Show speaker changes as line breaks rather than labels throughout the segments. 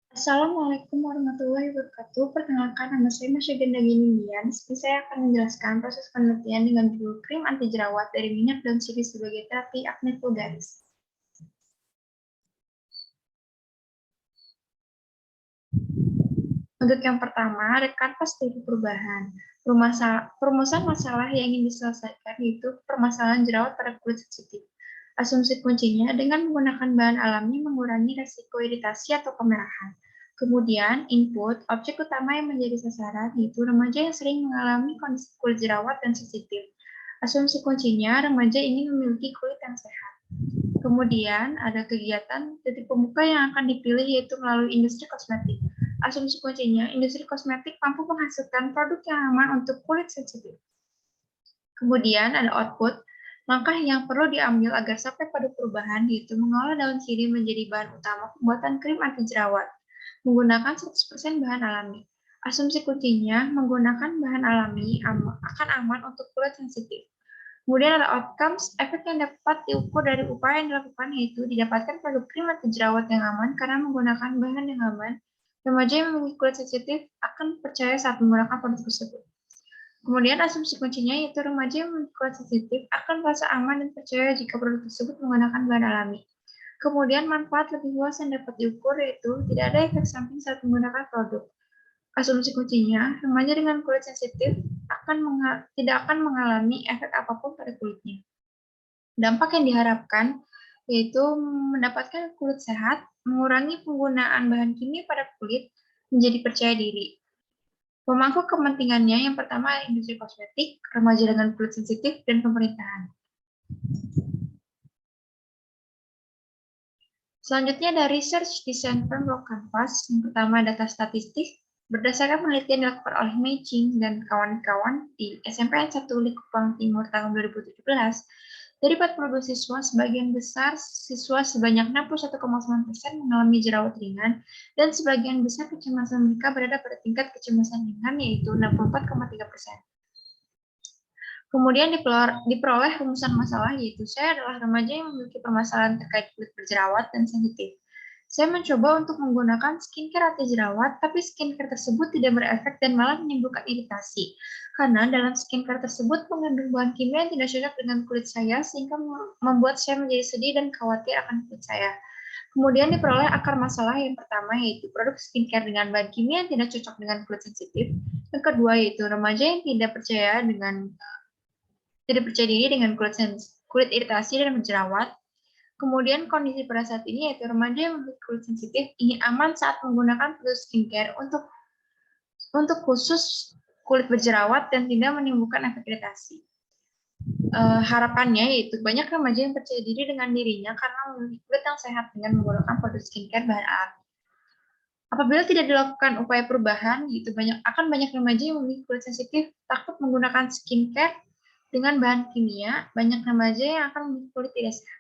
Assalamualaikum warahmatullahi wabarakatuh. Perkenalkan, nama saya Masyaganda Ginian. Saya akan menjelaskan proses penelitian dengan judul krim anti jerawat dari minyak daun sirih sebagai terapi akne vulgaris. Untuk yang pertama, kanvas dari perubahan. Perumusan masalah yang ingin diselesaikan yaitu permasalahan jerawat pada kulit sensitif. Asumsi kuncinya dengan menggunakan bahan alami mengurangi resiko iritasi atau kemerahan. Kemudian, input, objek utama yang menjadi sasaran yaitu remaja yang sering mengalami kondisi kulit jerawat dan sensitif. Asumsi kuncinya, remaja ingin memiliki kulit yang sehat. Kemudian, ada kegiatan titik pembuka yang akan dipilih yaitu melalui industri kosmetik. Asumsi kuncinya, industri kosmetik mampu menghasilkan produk yang aman untuk kulit sensitif. Kemudian ada output, langkah yang perlu diambil agar sampai pada perubahan yaitu mengolah daun sirih menjadi bahan utama pembuatan krim anti jerawat menggunakan 100% bahan alami. Asumsi kuncinya, menggunakan bahan alami akan aman untuk kulit sensitif. Kemudian ada outcomes, efek yang dapat diukur dari upaya yang dilakukan yaitu didapatkan produk krim anti jerawat yang aman karena menggunakan bahan yang aman. Remaja yang memiliki kulit sensitif akan percaya saat menggunakan produk tersebut. Kemudian asumsi kuncinya yaitu remaja yang memiliki kulit sensitif akan merasa aman dan percaya jika produk tersebut menggunakan bahan alami. Kemudian manfaat lebih luas yang dapat diukur yaitu tidak ada efek samping saat menggunakan produk. Asumsi kuncinya, remaja dengan kulit sensitif tidak akan mengalami efek apapun pada kulitnya. Dampak yang diharapkan yaitu mendapatkan kulit sehat, mengurangi penggunaan bahan kimia pada kulit, menjadi percaya diri. Pemangku kepentingannya yang pertama industri kosmetik, remaja dengan kulit sensitif, dan pemerintahan. Selanjutnya ada research design framework canvas. Yang pertama data statistik. Berdasarkan penelitian dilakukan oleh Mei Ching dan kawan-kawan di SMPN 1 Likupang Timur tahun 2017, dari 42 siswa, sebagian besar siswa sebanyak 61,9% mengalami jerawat ringan, dan sebagian besar kecemasan mereka berada pada tingkat kecemasan ringan, yaitu 64,3%. Kemudian diperoleh rumusan masalah, yaitu saya adalah remaja yang memiliki permasalahan terkait kulit berjerawat dan sensitif. Saya mencoba untuk menggunakan skincare anti jerawat, tapi skincare tersebut tidak berefek dan malah menimbulkan iritasi. Karena dalam skincare tersebut mengandung bahan kimia yang tidak cocok dengan kulit saya, sehingga membuat saya menjadi sedih dan khawatir akan kulit saya. Kemudian diperoleh akar masalah yang pertama, yaitu produk skincare dengan bahan kimia yang tidak cocok dengan kulit sensitif. Yang kedua, yaitu remaja yang tidak percaya diri dengan kulit iritasi dan berjerawat. Kemudian kondisi pada saat ini yaitu remaja yang memiliki kulit sensitif ini aman saat menggunakan produk skincare untuk khusus kulit berjerawat dan tidak menimbulkan efek iritasi. Harapannya yaitu banyak remaja yang percaya diri dengan dirinya karena memiliki kulit yang sehat dengan menggunakan produk skincare bahan alami. Apabila tidak dilakukan upaya perubahan, akan banyak remaja yang memiliki kulit sensitif takut menggunakan skincare dengan bahan kimia, banyak remaja yang akan memiliki kulit tidak sehat.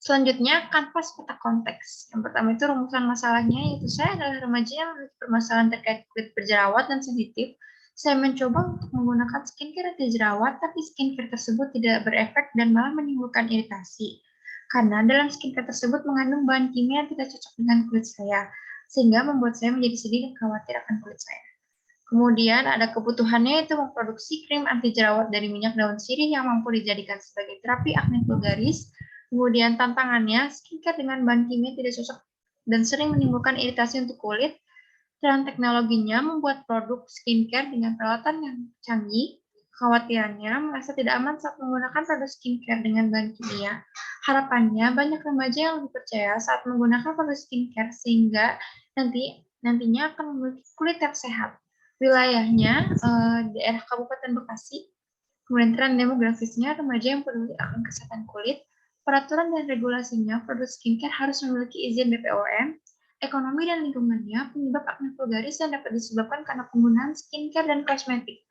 Selanjutnya, kanvas peta konteks. Yang pertama itu rumusan masalahnya, yaitu saya adalah remaja yang memiliki permasalahan terkait kulit berjerawat dan sensitif. Saya mencoba untuk menggunakan skincare anti jerawat, tapi skincare tersebut tidak berefek dan malah menimbulkan iritasi. Karena dalam skincare tersebut mengandung bahan kimia yang tidak cocok dengan kulit saya, sehingga membuat saya menjadi sedih dan khawatir akan kulit saya. Kemudian ada kebutuhannya yaitu memproduksi krim anti jerawat dari minyak daun sirih yang mampu dijadikan sebagai terapi akne vulgaris. Kemudian tantangannya, skincare dengan bahan kimia tidak cocok dan sering menimbulkan iritasi untuk kulit. Dan teknologinya membuat produk skincare dengan peralatan yang canggih. Kekhawatirannya merasa tidak aman saat menggunakan produk skincare dengan bahan kimia. Harapannya banyak remaja yang lebih percaya saat menggunakan produk skincare sehingga nantinya akan memiliki kulit yang sehat. Wilayahnya daerah Kabupaten Bekasi. Kemudian tren demografisnya remaja yang peduli akan kesehatan kulit. Peraturan dan regulasinya produk skincare harus memiliki izin BPOM. Ekonomi dan lingkungannya penyebab akne vulgaris yang dapat disebabkan karena penggunaan skincare dan kosmetik.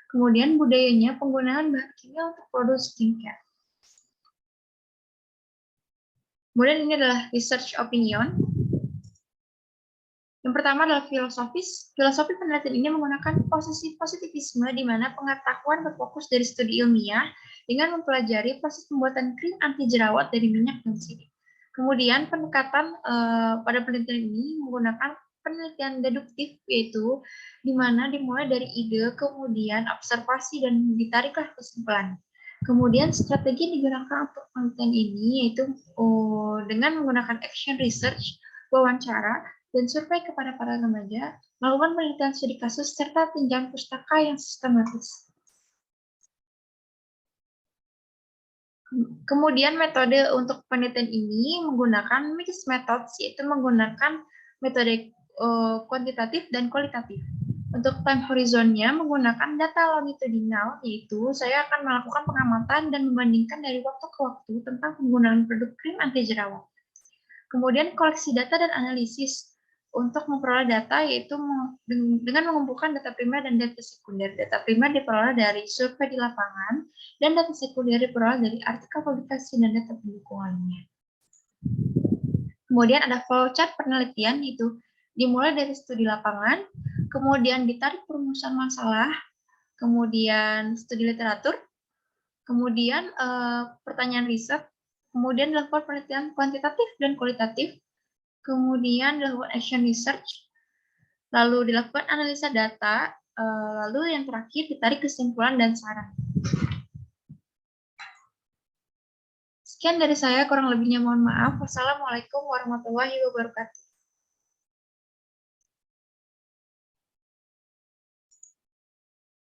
Kemudian budayanya penggunaan bahan kimia untuk produk skincare. Kemudian ini adalah research opinion. Yang pertama adalah filosofis. Filosofi penelitian ini menggunakan positivisme di mana pengetahuan berfokus dari studi ilmiah dengan mempelajari proses pembuatan krim anti jerawat dari minyak daun sirih. Kemudian pendekatan pada penelitian ini menggunakan penelitian deduktif, yaitu di mana dimulai dari ide, kemudian observasi, dan ditariklah kesimpulan. Kemudian strategi yang digunakan untuk penelitian ini yaitu dengan menggunakan action research, wawancara, dan survei kepada para remaja, melakukan penelitian studi kasus, serta tinjauan pustaka yang sistematis. Kemudian metode untuk penelitian ini menggunakan mixed methods, yaitu menggunakan metode kuantitatif dan kualitatif. Untuk time horizonnya menggunakan data longitudinal, yaitu saya akan melakukan pengamatan dan membandingkan dari waktu ke waktu tentang penggunaan produk krim anti jerawat. Kemudian koleksi data dan analisis untuk memperoleh data, yaitu dengan mengumpulkan data primer dan data sekunder. Data primer diperoleh dari survei di lapangan, dan data sekunder diperoleh dari artikel publikasi dan data pendukungannya. Kemudian ada flowchart penelitian, itu dimulai dari studi lapangan, kemudian ditarik perumusan masalah, kemudian studi literatur, kemudian pertanyaan riset, kemudian dilakukan penelitian kuantitatif dan kualitatif, kemudian dilakukan action research, lalu dilakukan analisa data, lalu yang terakhir ditarik kesimpulan dan saran. Sekian dari saya, kurang lebihnya mohon maaf. Wassalamualaikum warahmatullahi wabarakatuh.